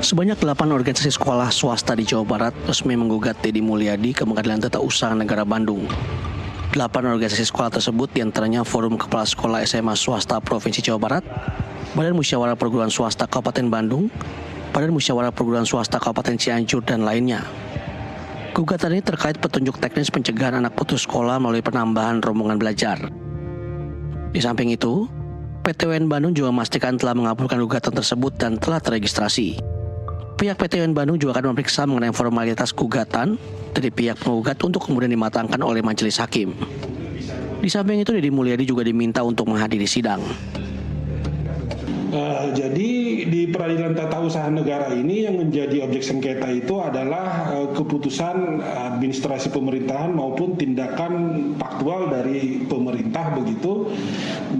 Sebanyak 8 organisasi sekolah swasta di Jawa Barat resmi menggugat Deddy Mulyadi ke Pengadilan Tata Usaha Negara Bandung. 8 organisasi sekolah tersebut diantaranya Forum Kepala Sekolah SMA Swasta Provinsi Jawa Barat, Badan Musyawarah Perguruan Swasta Kabupaten Bandung, Badan Musyawarah Perguruan Swasta Kabupaten Cianjur, dan lainnya. Gugatan ini terkait petunjuk teknis pencegahan anak putus sekolah melalui penambahan rombongan belajar. Di samping itu, PT UN Bandung juga memastikan telah mengabulkan gugatan tersebut dan telah terregistrasi. Pihak PT UN Bandung juga akan memeriksa mengenai formalitas gugatan dari pihak penggugat untuk kemudian dimatangkan oleh majelis hakim. Di samping itu, Deddy Mulyadi juga diminta untuk menghadiri sidang. Jadi di Peradilan Tata Usaha Negara ini yang menjadi objek sengketa itu adalah keputusan administrasi pemerintahan maupun tindakan faktual dari pemerintah begitu.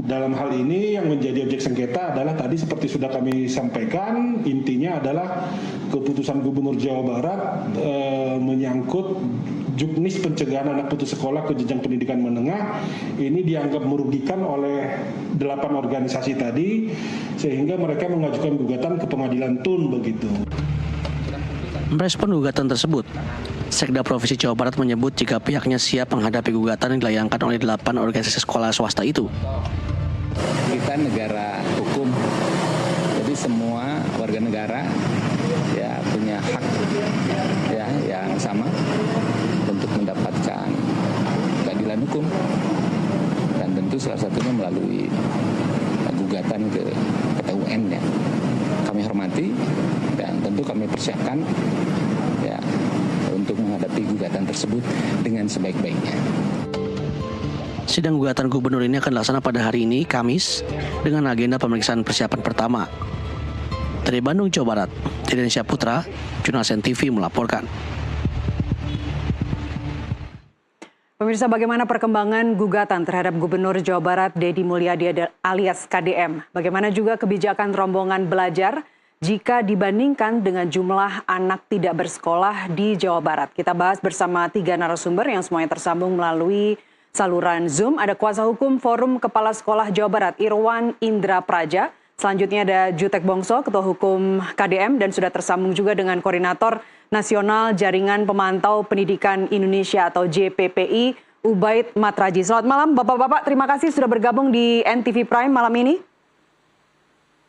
Dalam hal ini yang menjadi objek sengketa adalah tadi seperti sudah kami sampaikan, intinya adalah keputusan Gubernur Jawa Barat menyangkut juknis pencegahan anak putus sekolah ke jenjang pendidikan menengah. Ini dianggap merugikan oleh 8 organisasi tadi, sehingga mereka mengajukan gugatan ke Pengadilan Tun begitu. Merespon gugatan tersebut, Sekda Provinsi Jawa Barat menyebut jika pihaknya siap menghadapi gugatan yang dilayangkan oleh 8 organisasi sekolah swasta itu. Kita negara hukum, jadi semua warga negara ya punya hak ya yang sama untuk mendapatkan keadilan hukum, dan tentu salah satunya melalui gugatan ke PT UN ya. Kami hormati dan tentu kami persiapkan ya untuk menghadapi gugatan tersebut dengan sebaik-baiknya. Sidang gugatan gubernur ini akan dilaksanakan pada hari ini, Kamis, dengan agenda pemeriksaan persiapan pertama. Dari Bandung, Jawa Barat, Deden Syahputra, Jurnalis NTV melaporkan. Pemirsa, bagaimana perkembangan gugatan terhadap Gubernur Jawa Barat Deddy Mulyadi alias KDM? Bagaimana juga kebijakan rombongan belajar jika dibandingkan dengan jumlah anak tidak bersekolah di Jawa Barat? Kita bahas bersama 3 narasumber yang semuanya tersambung melalui saluran Zoom. Ada kuasa hukum Forum Kepala Sekolah Jawa Barat, Irwan Indra Praja. Selanjutnya ada Jutek Bongso, Ketua Hukum KDM, dan sudah tersambung juga dengan Koordinator Nasional Jaringan Pemantau Pendidikan Indonesia atau JPPI, Ubaid Matraji. Selamat malam Bapak-Bapak, terima kasih sudah bergabung di NTV Prime malam ini.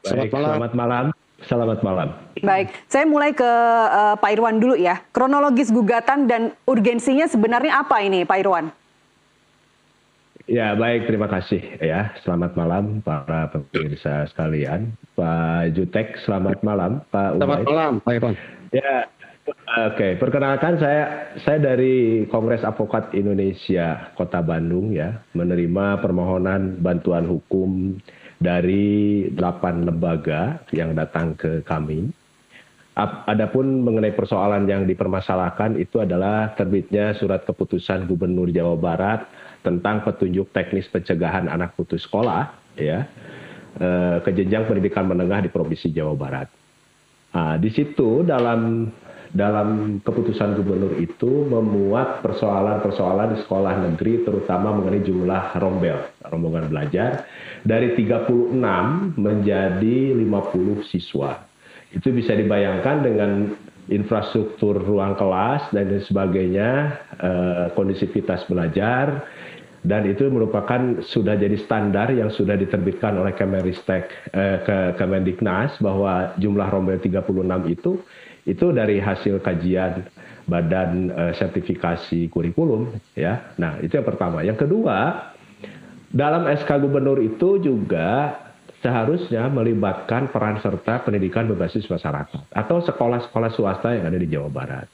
Baik, selamat malam. Selamat malam. Baik, saya mulai ke Pak Irwan dulu ya. Kronologis gugatan dan urgensinya sebenarnya apa ini Pak Irwan? Ya, baik, terima kasih ya. Selamat malam para pemirsa sekalian. Pak Jutek, selamat malam. Pak Ubaid. Selamat malam, Pak Irwan. Ya, oke. Perkenalkan saya dari Kongres Advokat Indonesia Kota Bandung ya, menerima permohonan bantuan hukum dari 8 lembaga yang datang ke kami. Adapun mengenai persoalan yang dipermasalahkan itu adalah terbitnya surat keputusan Gubernur Jawa Barat tentang petunjuk teknis pencegahan anak putus sekolah ya ke jenjang pendidikan menengah di Provinsi Jawa Barat. Nah, di situ dalam keputusan gubernur itu memuat persoalan-persoalan di sekolah negeri, terutama mengenai jumlah rombongan belajar dari 36 menjadi 50 siswa. Itu bisa dibayangkan dengan infrastruktur ruang kelas dan sebagainya, kondisivitas belajar, dan itu merupakan sudah jadi standar yang sudah diterbitkan oleh Kemendiknas bahwa jumlah rombel 36 itu dari hasil kajian Badan Sertifikasi Kurikulum ya. Nah, itu yang pertama. Yang kedua, dalam SK Gubernur itu juga seharusnya melibatkan peran serta pendidikan berbasis masyarakat atau sekolah-sekolah swasta yang ada di Jawa Barat.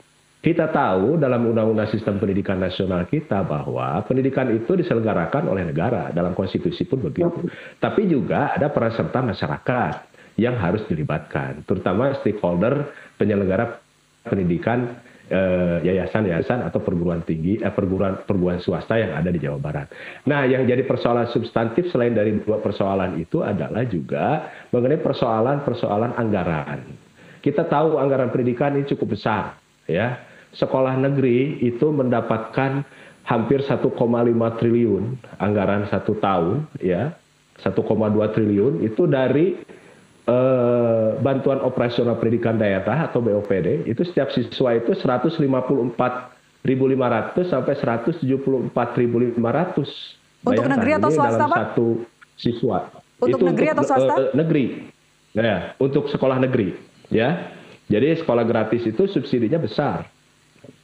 Kita tahu dalam Undang-Undang Sistem Pendidikan Nasional kita bahwa pendidikan itu diselenggarakan oleh negara, dalam konstitusi pun begitu. Tapi juga ada peran serta masyarakat yang harus dilibatkan, terutama stakeholder penyelenggara pendidikan, yayasan-yayasan atau perguruan tinggi, perguruan swasta yang ada di Jawa Barat. Nah, yang jadi persoalan substantif selain dari 2 persoalan itu adalah juga mengenai persoalan anggaran. Kita tahu anggaran pendidikan ini cukup besar, ya. Sekolah negeri itu mendapatkan hampir 1,5 triliun anggaran 1 tahun, ya. 1,2 triliun itu dari bantuan operasional pendidikan daerah atau BOPD itu setiap siswa itu 154.500 sampai 174.500. Untuk negeri atau swasta, dalam Pak? satu siswa. Untuk itu negeri atau swasta? Negeri. Ya, untuk sekolah negeri, ya. Jadi sekolah gratis itu subsidinya besar.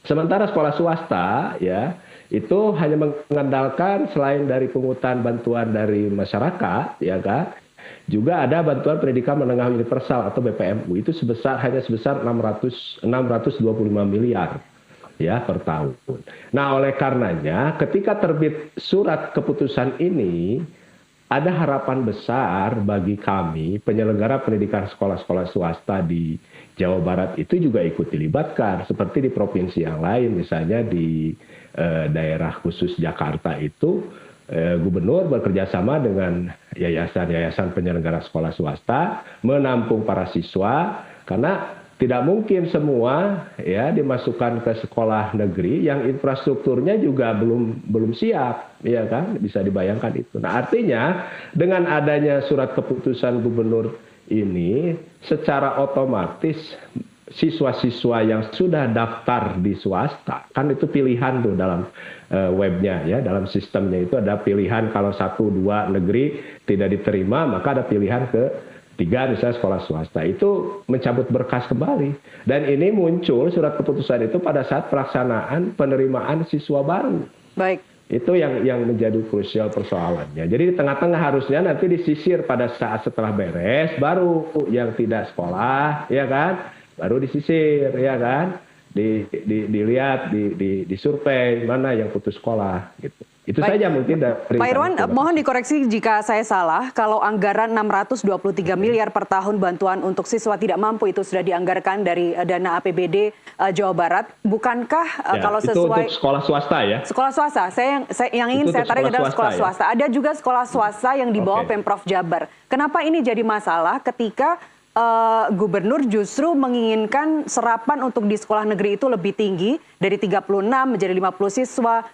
Sementara sekolah swasta, ya, itu hanya mengandalkan selain dari pungutan bantuan dari masyarakat, ya kan, juga ada bantuan pendidikan menengah universal atau BPMU itu hanya sebesar 625 miliar ya per tahun. Nah, oleh karenanya ketika terbit surat keputusan ini ada harapan besar bagi kami penyelenggara pendidikan sekolah-sekolah swasta di Jawa Barat itu juga ikut dilibatkan seperti di provinsi yang lain, misalnya di daerah khusus Jakarta itu gubernur bekerjasama dengan yayasan-yayasan penyelenggara sekolah swasta menampung para siswa karena tidak mungkin semua ya dimasukkan ke sekolah negeri yang infrastrukturnya juga belum siap, ya kan? Bisa dibayangkan itu. Nah, artinya dengan adanya surat keputusan gubernur ini secara otomatis siswa-siswa yang sudah daftar di swasta, kan itu pilihan tuh dalam webnya ya, dalam sistemnya itu ada pilihan kalau 1, 2 negeri tidak diterima, maka ada pilihan ke 3 misalnya sekolah swasta, itu mencabut berkas kembali. Dan ini muncul surat keputusan itu pada saat pelaksanaan penerimaan siswa baru. Baik. Itu yang menjadi krusial persoalannya. Jadi di tengah-tengah harusnya nanti disisir pada saat setelah beres, baru yang tidak sekolah, ya kan, baru disisir, ya kan, dilihat, disurvei mana yang putus sekolah, gitu. Itu baik saja mungkin dari Pak Irwan, mohon dikoreksi jika saya salah, kalau anggaran 623 miliar per tahun bantuan untuk siswa tidak mampu itu sudah dianggarkan dari dana APBD Jawa Barat, bukankah ya, kalau itu sesuai untuk sekolah swasta ya? Sekolah swasta, yang ingin saya tarik adalah sekolah swasta. Ya? Ada juga sekolah swasta yang di bawah Pemprov Jabar. Kenapa ini jadi masalah ketika gubernur justru menginginkan serapan untuk di sekolah negeri itu lebih tinggi dari 36 menjadi 50 siswa,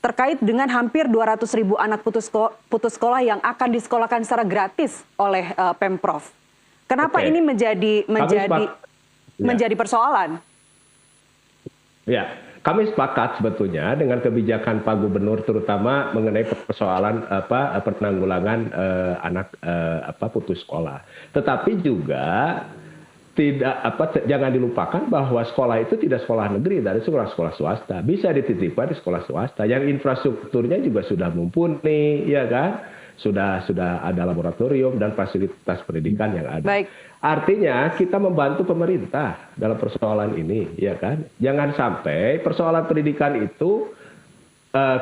terkait dengan hampir 200.000 anak putus sekolah yang akan disekolahkan secara gratis oleh Pemprov. Kenapa ini menjadi persoalan? Ya, kami sepakat sebetulnya dengan kebijakan Pak Gubernur terutama mengenai persoalan penanggulangan anak putus sekolah. Tetapi juga jangan dilupakan bahwa sekolah itu tidak sekolah negeri, dari sekolah-sekolah swasta bisa dititipkan di sekolah swasta yang infrastrukturnya juga sudah mumpuni, ya kan, sudah ada laboratorium dan fasilitas pendidikan yang ada. Baik. Artinya kita membantu pemerintah dalam persoalan ini, ya kan, jangan sampai persoalan pendidikan itu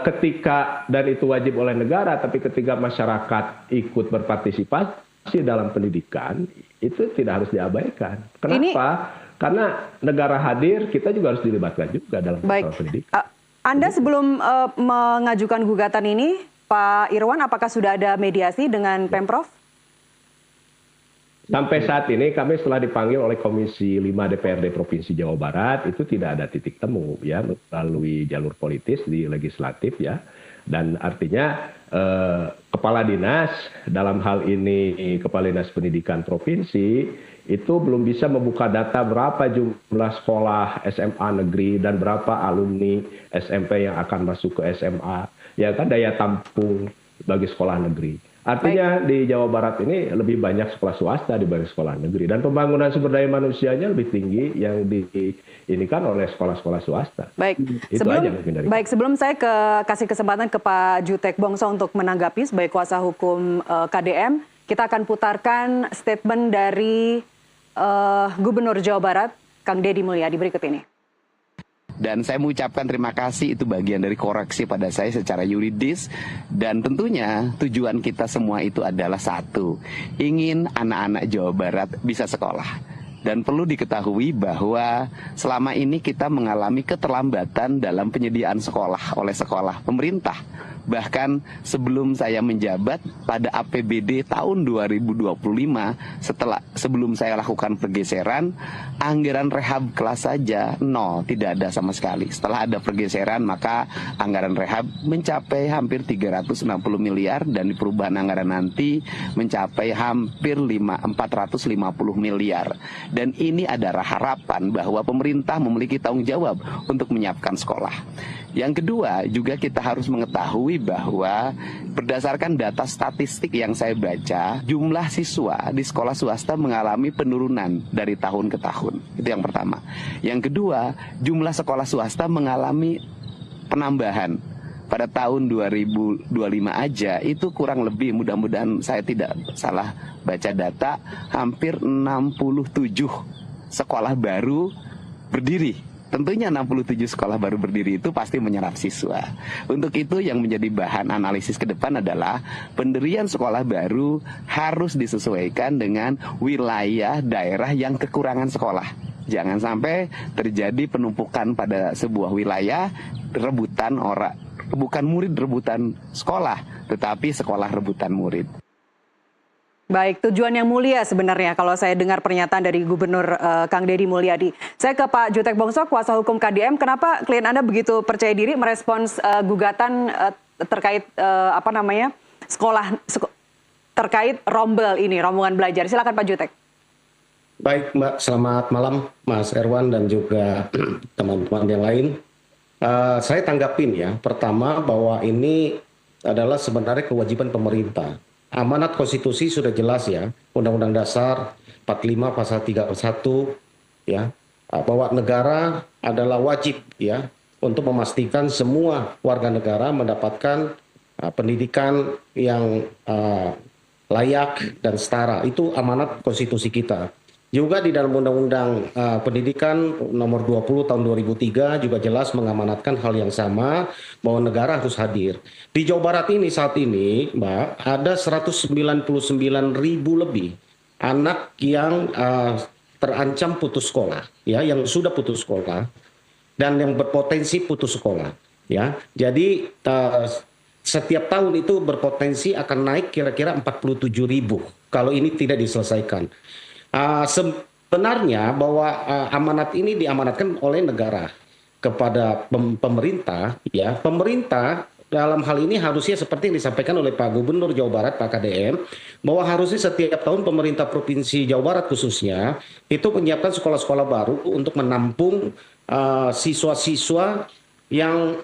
ketika dan itu wajib oleh negara, tapi ketika masyarakat ikut berpartisipasi dalam pendidikan itu tidak harus diabaikan. Kenapa? Karena negara hadir, kita juga harus dilibatkan juga dalam persoalan pendidikan. Anda sebelum mengajukan gugatan ini, Pak Irwan, apakah sudah ada mediasi dengan Pemprov? Sampai saat ini kami setelah dipanggil oleh Komisi 5 DPRD Provinsi Jawa Barat itu tidak ada titik temu ya melalui jalur politis di legislatif ya. Dan artinya kepala dinas dalam hal ini kepala dinas pendidikan provinsi itu belum bisa membuka data berapa jumlah sekolah SMA negeri dan berapa alumni SMP yang akan masuk ke SMA, ya kan, daya tampung bagi sekolah negeri. Artinya di Jawa Barat ini lebih banyak sekolah swasta dibanding sekolah negeri dan pembangunan sumber daya manusianya lebih tinggi yang diinikan oleh sekolah-sekolah swasta. Baik, itu aja mungkin dari sebelum saya kasih kesempatan ke Pak Jutek Bongso untuk menanggapi sebagai kuasa hukum KDM, kita akan putarkan statement dari Gubernur Jawa Barat, Kang Deddy Mulyadi berikut ini. Dan saya mengucapkan terima kasih, itu bagian dari koreksi pada saya secara yuridis. Dan tentunya tujuan kita semua itu adalah satu, ingin anak-anak Jawa Barat bisa sekolah. Dan perlu diketahui bahwa selama ini kita mengalami keterlambatan dalam penyediaan sekolah oleh sekolah pemerintah. Bahkan sebelum saya menjabat pada APBD tahun 2025, sebelum saya lakukan pergeseran, anggaran rehab kelas saja nol, tidak ada sama sekali. Setelah ada pergeseran, maka anggaran rehab mencapai hampir 360 miliar dan di perubahan anggaran nanti mencapai hampir 450 miliar. Dan ini adalah harapan bahwa pemerintah memiliki tanggung jawab untuk menyiapkan sekolah. Yang kedua, juga kita harus mengetahui bahwa berdasarkan data statistik yang saya baca, jumlah siswa di sekolah swasta mengalami penurunan dari tahun ke tahun. Itu yang pertama. Yang kedua, jumlah sekolah swasta mengalami penambahan. Pada tahun 2025 aja itu kurang lebih, mudah-mudahan saya tidak salah baca data, hampir 67 sekolah baru berdiri. Tentunya 67 sekolah baru berdiri itu pasti menyerap siswa. Untuk itu yang menjadi bahan analisis ke depan adalah pendirian sekolah baru harus disesuaikan dengan wilayah daerah yang kekurangan sekolah. Jangan sampai terjadi penumpukan pada sebuah wilayah, rebutan orang, bukan murid rebutan sekolah, tetapi sekolah rebutan murid. Baik, tujuan yang mulia sebenarnya kalau saya dengar pernyataan dari Gubernur Kang Deddy Mulyadi. Saya ke Pak Jutek Bongso, kuasa hukum KDM. Kenapa klien Anda begitu percaya diri merespons gugatan terkait sekolah terkait rombel ini, rombongan belajar? Silakan Pak Jutek. Baik Mbak, selamat malam Mas Erwan dan juga teman-teman yang lain. Saya tanggapin ya, pertama bahwa ini adalah sebenarnya kewajiban pemerintah. Amanat konstitusi sudah jelas ya, Undang-Undang Dasar 45 pasal 31 ya, bahwa negara adalah wajib ya untuk memastikan semua warga negara mendapatkan pendidikan yang layak dan setara. Itu amanat konstitusi kita. Juga di dalam Undang-Undang Pendidikan nomor 20 tahun 2003 juga jelas mengamanatkan hal yang sama, bahwa negara harus hadir. Di Jawa Barat ini saat ini, Mbak, ada 199.000 lebih anak yang terancam putus sekolah, ya, yang sudah putus sekolah dan yang berpotensi putus sekolah, ya. Jadi setiap tahun itu berpotensi akan naik kira-kira 47.000 kalau ini tidak diselesaikan. Sebenarnya bahwa amanat ini diamanatkan oleh negara kepada pemerintah, ya. Pemerintah dalam hal ini harusnya seperti yang disampaikan oleh Pak Gubernur Jawa Barat, Pak KDM, bahwa harusnya setiap tahun pemerintah Provinsi Jawa Barat khususnya itu menyiapkan sekolah-sekolah baru untuk menampung siswa-siswa yang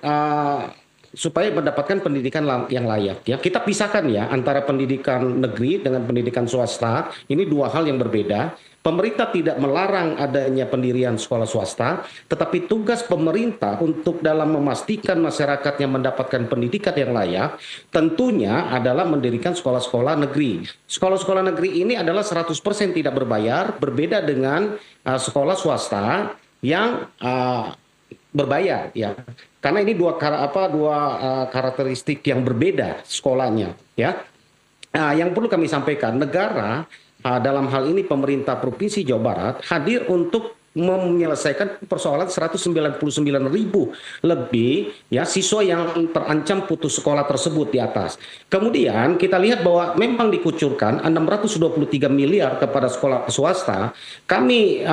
supaya mendapatkan pendidikan yang layak. Ya, kita pisahkan ya antara pendidikan negeri dengan pendidikan swasta. Ini dua hal yang berbeda. Pemerintah tidak melarang adanya pendirian sekolah swasta, tetapi tugas pemerintah untuk dalam memastikan masyarakat yang mendapatkan pendidikan yang layak, tentunya adalah mendirikan sekolah-sekolah negeri. Sekolah-sekolah negeri ini adalah 100% tidak berbayar, berbeda dengan sekolah swasta yang berbayar, ya. Karena ini dua karakteristik yang berbeda sekolahnya, ya. Yang perlu kami sampaikan, negara dalam hal ini pemerintah Provinsi Jawa Barat hadir untuk menyelesaikan persoalan 199.000 lebih ya siswa yang terancam putus sekolah tersebut di atas. Kemudian kita lihat bahwa memang dikucurkan 623 miliar kepada sekolah swasta. Kami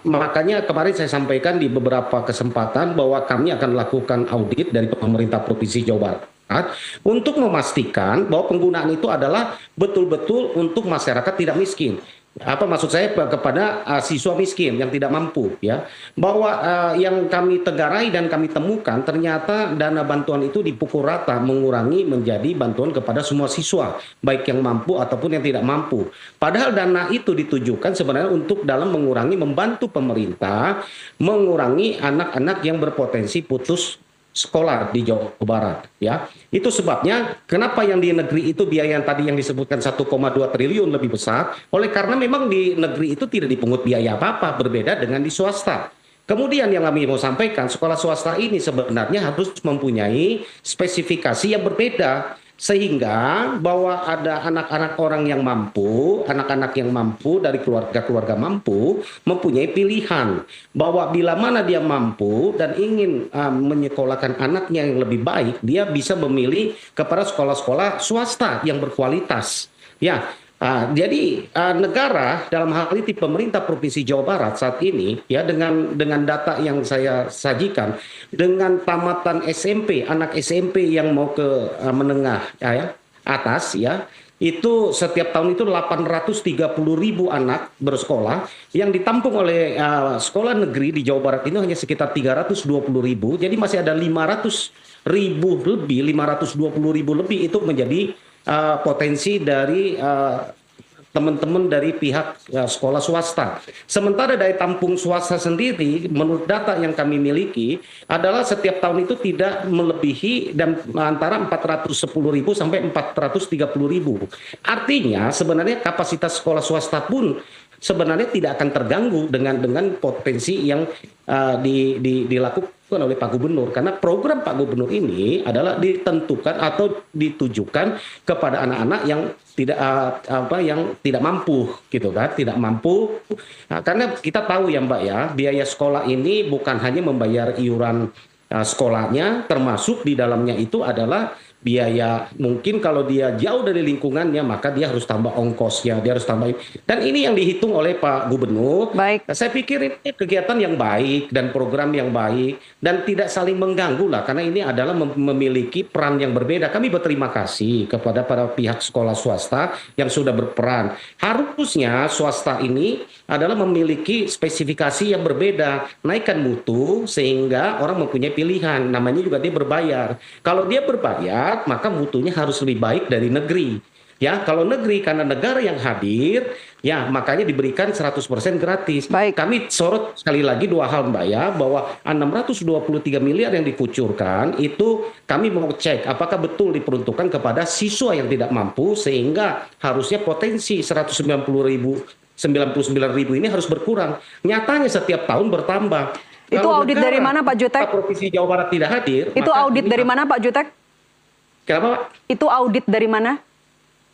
makanya kemarin saya sampaikan di beberapa kesempatan bahwa kami akan melakukan audit dari pemerintah Provinsi Jawa Barat untuk memastikan bahwa penggunaan itu adalah betul-betul untuk masyarakat tidak miskin. Apa maksud saya kepada siswa miskin yang tidak mampu, ya, bahwa yang kami tegarai dan kami temukan ternyata dana bantuan itu dipukul rata, mengurangi menjadi bantuan kepada semua siswa, baik yang mampu ataupun yang tidak mampu. Padahal dana itu ditujukan sebenarnya untuk dalam membantu pemerintah mengurangi anak-anak yang berpotensi putus sekolah di Jawa Barat, ya. Itu sebabnya kenapa yang di negeri itu biaya yang tadi yang disebutkan 1,2 triliun lebih besar, oleh karena memang di negeri itu tidak dipungut biaya apa-apa, berbeda dengan di swasta. Kemudian yang kami mau sampaikan, sekolah swasta ini sebenarnya harus mempunyai spesifikasi yang berbeda. Sehingga bahwa ada anak-anak orang yang mampu, anak-anak yang mampu dari keluarga-keluarga mampu mempunyai pilihan bahwa bila mana dia mampu dan ingin menyekolahkan anaknya yang lebih baik, dia bisa memilih kepada sekolah-sekolah swasta yang berkualitas. Ya, jadi negara dalam hal ini pemerintah Provinsi Jawa Barat saat ini ya dengan data yang saya sajikan dengan tamatan SMP, anak SMP yang mau ke menengah ya atas ya itu setiap tahun itu 830.000 anak bersekolah yang ditampung oleh sekolah negeri di Jawa Barat ini hanya sekitar 320.000, jadi masih ada 500.000 lebih, 520.000 lebih itu menjadi potensi dari teman-teman dari pihak sekolah swasta. Sementara dari tampung swasta sendiri, menurut data yang kami miliki, adalah setiap tahun itu tidak melebihi dan antara 410.000 sampai 430.000. Artinya sebenarnya kapasitas sekolah swasta pun sebenarnya tidak akan terganggu dengan potensi yang dilakukan oleh Pak Gubernur, karena program Pak Gubernur ini adalah ditentukan atau ditujukan kepada anak-anak yang tidak mampu gitu kan, tidak mampu. Nah, karena kita tahu ya Mbak ya, biaya sekolah ini bukan hanya membayar iuran sekolahnya, termasuk di dalamnya itu adalah biaya, mungkin kalau dia jauh dari lingkungannya maka dia harus tambah ongkosnya, dia harus tambah, dan ini yang dihitung oleh Pak Gubernur. Baik. Saya pikir ini kegiatan yang baik dan program yang baik dan tidak saling mengganggu lah, karena ini adalah memiliki peran yang berbeda. Kami berterima kasih kepada para pihak sekolah swasta yang sudah berperan. Harusnya swasta ini adalah memiliki spesifikasi yang berbeda, naikkan mutu sehingga orang mempunyai pilihan. Namanya juga dia berbayar. Kalau dia berbayar maka mutunya harus lebih baik dari negeri. Ya, kalau negeri karena negara yang hadir, ya makanya diberikan 100% gratis. Baik. Kami sorot sekali lagi dua hal Mbak ya, bahwa 623 miliar yang dikucurkan itu kami mau cek apakah betul diperuntukkan kepada siswa yang tidak mampu, sehingga harusnya potensi 99.000 ini harus berkurang. Nyatanya setiap tahun bertambah. Itu Kalau audit dari mana Pak Jutek? Provinsi Jawa Barat tidak hadir. Itu maka audit ini dari mana Pak Jutek? Kenapa Pak? Itu audit dari mana?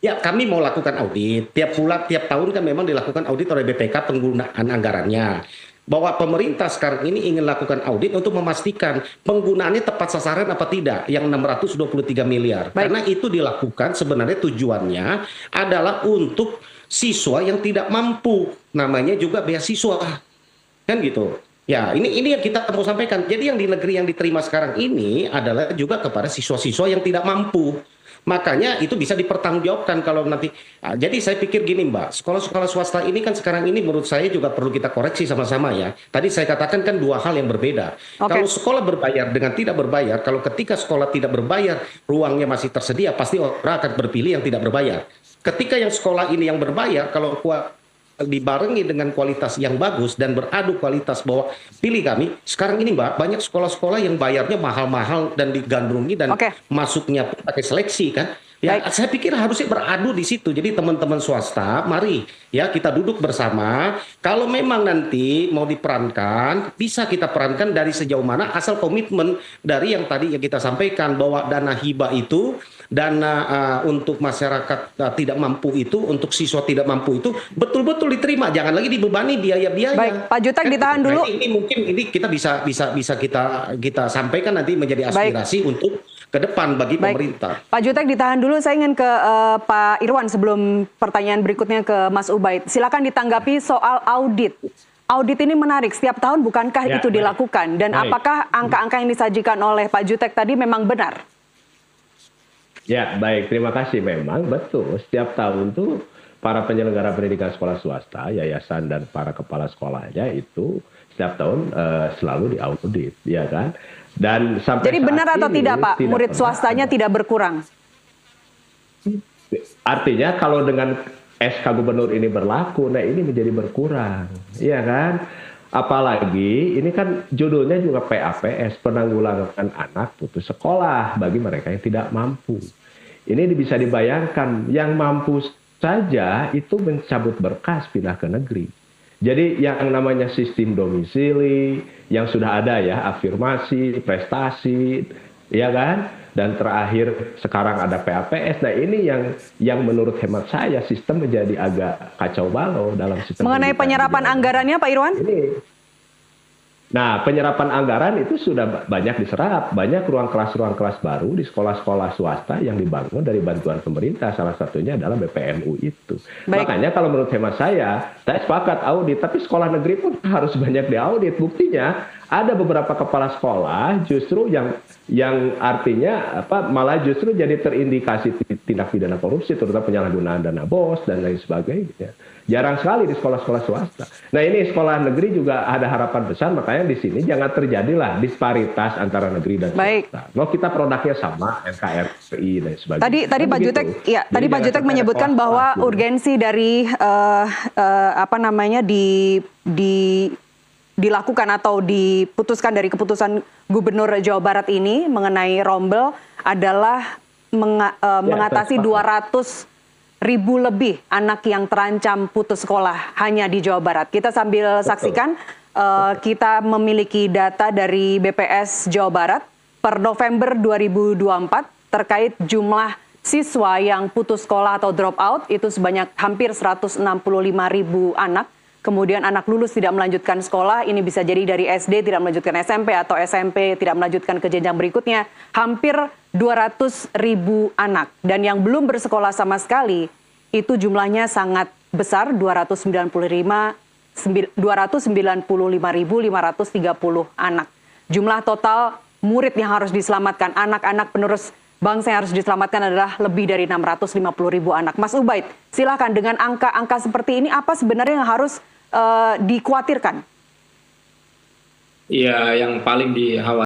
Ya, kami mau lakukan audit. Tiap tahun kan memang dilakukan audit oleh BPK penggunaan anggarannya. Bahwa pemerintah sekarang ini ingin lakukan audit untuk memastikan penggunaannya tepat sasaran apa tidak, yang 623 miliar. Baik. Karena itu dilakukan sebenarnya tujuannya adalah untuk siswa yang tidak mampu. Namanya juga beasiswa. Kan gitu. Ya, ini yang kita mau sampaikan. Jadi yang di negeri yang diterima sekarang ini adalah juga kepada siswa-siswa yang tidak mampu. Makanya itu bisa dipertanggungjawabkan kalau nanti. Jadi saya pikir gini Mbak, sekolah-sekolah swasta ini kan sekarang ini menurut saya juga perlu kita koreksi sama-sama ya. Tadi saya katakan kan dua hal yang berbeda. Oke. Kalau sekolah berbayar dengan tidak berbayar, kalau ketika sekolah tidak berbayar, ruangnya masih tersedia, pasti orang akan berpilih yang tidak berbayar. Ketika yang sekolah ini yang berbayar, kalau dibarengi dengan kualitas yang bagus dan beradu kualitas bahwa pilih kami, sekarang ini Mbak, banyak sekolah-sekolah yang bayarnya mahal-mahal dan digandrungi dan masuknya pun pakai seleksi kan. Ya, saya pikir harusnya beradu di situ. Jadi teman-teman swasta, mari ya kita duduk bersama. Kalau memang nanti mau diperankan, bisa kita perankan dari sejauh mana, asal komitmen dari yang tadi yang kita sampaikan bahwa dana hibah itu, dana untuk masyarakat tidak mampu itu, untuk siswa tidak mampu itu betul-betul diterima. Jangan lagi dibebani biaya-biaya. Baik, Pak Jutek ditahan dulu. Ini mungkin kita bisa kita sampaikan nanti menjadi aspirasi untuk ke depan bagi pemerintah. Pak Jutek ditahan dulu, saya ingin ke Pak Irwan sebelum pertanyaan berikutnya ke Mas Ubaid. Silakan ditanggapi soal audit. Audit ini menarik, setiap tahun bukankah itu dilakukan? Dan apakah angka-angka yang disajikan oleh Pak Jutek tadi memang benar? Ya, baik. Terima kasih. Memang betul. Setiap tahun tuh para penyelenggara pendidikan sekolah swasta, yayasan dan para kepala sekolahnya itu setiap tahun selalu diaudit, ya kan? Dan sampai jadi benar atau tidak Pak, murid swastanya tidak berkurang? Artinya kalau dengan SK Gubernur ini berlaku, nah ini menjadi berkurang, ya kan? Apalagi ini kan judulnya juga PAPS, penanggulangan anak putus sekolah bagi mereka yang tidak mampu. Ini bisa dibayangkan, yang mampu saja itu mencabut berkas pindah ke negeri. Jadi yang namanya sistem domisili, yang sudah ada ya, afirmasi, prestasi, ya kan? Dan terakhir sekarang ada PAPS. Nah ini yang menurut hemat saya sistem menjadi agak kacau balau dalam sistem. Mengenai penyerapan anggarannya Pak Irwan? Nah, penyerapan anggaran itu sudah banyak diserap. Banyak ruang kelas baru di sekolah-sekolah swasta yang dibangun dari bantuan pemerintah. Salah satunya adalah BPNU itu. Baik. Makanya kalau menurut hemat saya sepakat audit. Tapi sekolah negeri pun harus banyak diaudit. Buktinya ada beberapa kepala sekolah justru yang artinya malah justru jadi terindikasi tindak pidana korupsi, terutama penyalahgunaan dana BOS dan lain sebagainya. Jarang sekali di sekolah-sekolah swasta. Nah ini sekolah negeri juga ada harapan besar, makanya di sini jangan terjadilah disparitas antara negeri dan swasta. Kalau kita produknya sama, NKRI dan sebagainya. Tadi Pak Jutek, ya, tadi Pak Jutek menyebutkan bahwa urgensi dari dilakukan atau diputuskan dari keputusan Gubernur Jawa Barat ini mengenai rombel adalah mengatasi 200 ribu lebih anak yang terancam putus sekolah hanya di Jawa Barat. Kita sambil saksikan, kita memiliki data dari BPS Jawa Barat per November 2024 terkait jumlah siswa yang putus sekolah atau drop out itu sebanyak hampir 165 ribu anak. Kemudian anak lulus tidak melanjutkan sekolah, ini bisa jadi dari SD tidak melanjutkan SMP atau SMP tidak melanjutkan ke jenjang berikutnya, hampir 200 ribu anak. Dan yang belum bersekolah sama sekali, itu jumlahnya sangat besar, 295.530 anak. Jumlah total murid yang harus diselamatkan, anak-anak penerus bangsa yang harus diselamatkan adalah lebih dari 650 ribu anak. Mas Ubaid, silakan dengan angka-angka seperti ini, apa sebenarnya yang harus dikhawatirkan? Ya, yang paling dikhawatirkan